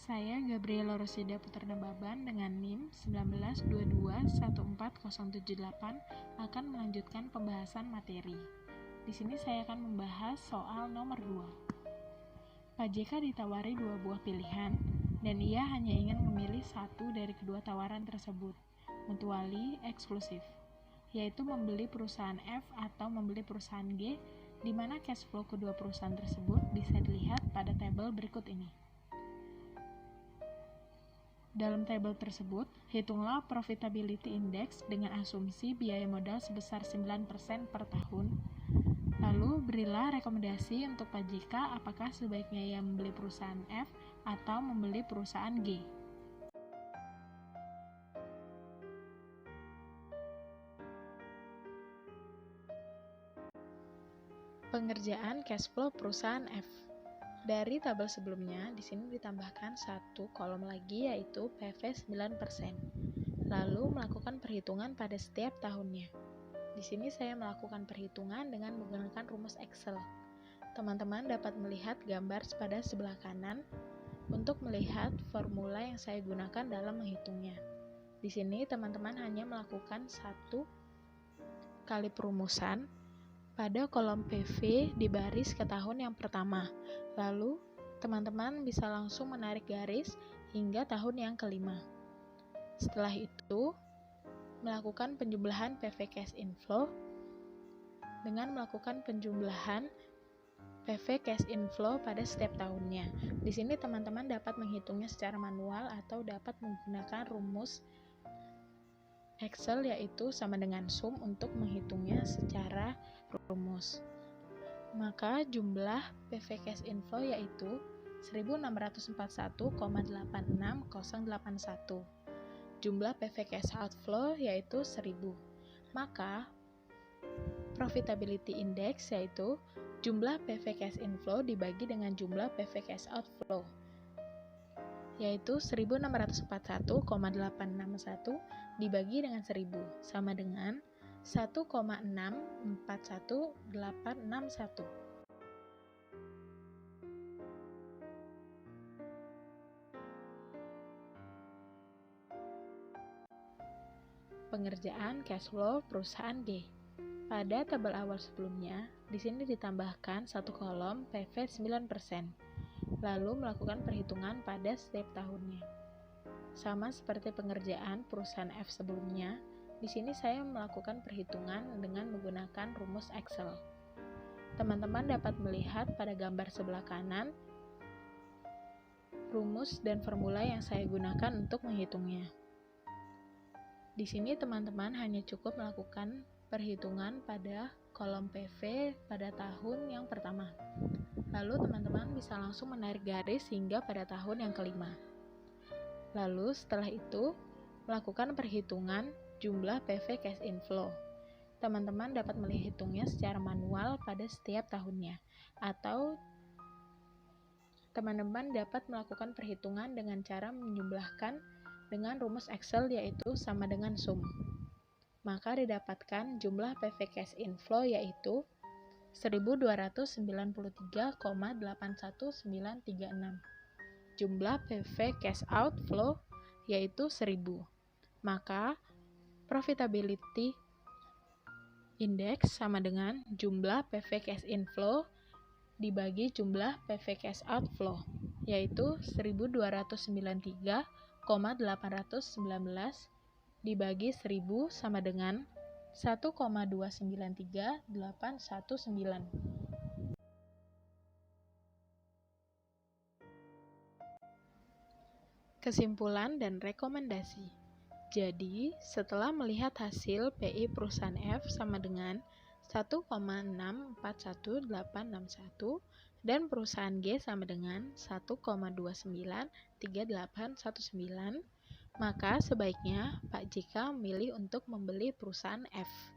Saya Gabriela Rosida Puternababan dengan NIM 19221408 akan melanjutkan pembahasan materi. Di sini saya akan membahas soal nomor 2. Pak JK ditawari 2 buah pilihan, dan ia hanya ingin memilih satu dari kedua tawaran tersebut, mutually eksklusif, yaitu membeli perusahaan F atau membeli perusahaan G, di mana cash flow kedua perusahaan tersebut bisa dilihat pada tabel berikut ini. Dalam tabel tersebut, hitunglah profitability index dengan asumsi biaya modal sebesar 9% per tahun. Lalu, berilah rekomendasi untuk Pak JK apakah sebaiknya ia membeli perusahaan F atau membeli perusahaan G. Pengerjaan cash flow perusahaan F. Dari tabel sebelumnya, di sini ditambahkan satu kolom lagi yaitu PV 9%. Lalu melakukan perhitungan pada setiap tahunnya. Di sini saya melakukan perhitungan dengan menggunakan rumus Excel. Teman-teman dapat melihat gambar pada sebelah kanan untuk melihat formula yang saya gunakan dalam menghitungnya. Di sini teman-teman hanya melakukan satu kali perumusan pada kolom PV di baris ke tahun yang pertama. Lalu, teman-teman bisa langsung menarik garis hingga tahun yang kelima. Setelah itu, melakukan penjumlahan PV cash inflow dengan melakukan penjumlahan PV cash inflow pada setiap tahunnya. Di sini teman-teman dapat menghitungnya secara manual atau dapat menggunakan rumus Excel yaitu sama dengan sum untuk menghitungnya secara rumus. Maka jumlah PV cash inflow yaitu 1641,86081. Jumlah PV cash outflow yaitu 1000. Maka profitability index yaitu jumlah PV cash inflow dibagi dengan jumlah PV cash outflow yaitu 1641,861 dibagi dengan 1000 sama dengan 1,641861. Pengerjaan cash flow perusahaan G. Pada tabel awal sebelumnya, di sini ditambahkan satu kolom PV 9%, lalu melakukan perhitungan pada setiap tahunnya. Sama seperti pengerjaan perusahaan F sebelumnya, di sini saya melakukan perhitungan dengan menggunakan rumus Excel. Teman-teman dapat melihat pada gambar sebelah kanan rumus dan formula yang saya gunakan untuk menghitungnya. Di sini teman-teman hanya cukup melakukan perhitungan pada kolom PV pada tahun yang pertama. Lalu teman-teman bisa langsung menarik garis hingga pada tahun yang kelima. Lalu setelah itu melakukan perhitungan jumlah PV cash inflow. Teman-teman dapat menghitungnya secara manual pada setiap tahunnya, atau teman-teman dapat melakukan perhitungan dengan cara menjumlahkan dengan rumus Excel yaitu sama dengan sum. Maka didapatkan jumlah PV cash inflow yaitu 1293,81936. Jumlah PV cash outflow yaitu 1000. Maka profitability index sama dengan jumlah PV cash inflow dibagi jumlah PV cash outflow yaitu 1293,819 dibagi 1000 sama dengan 1,293819. Kesimpulan dan rekomendasi. Jadi, setelah melihat hasil PI perusahaan F sama dengan 1,641861 dan perusahaan G sama dengan 1,293819, maka sebaiknya Pak JK memilih untuk membeli perusahaan F.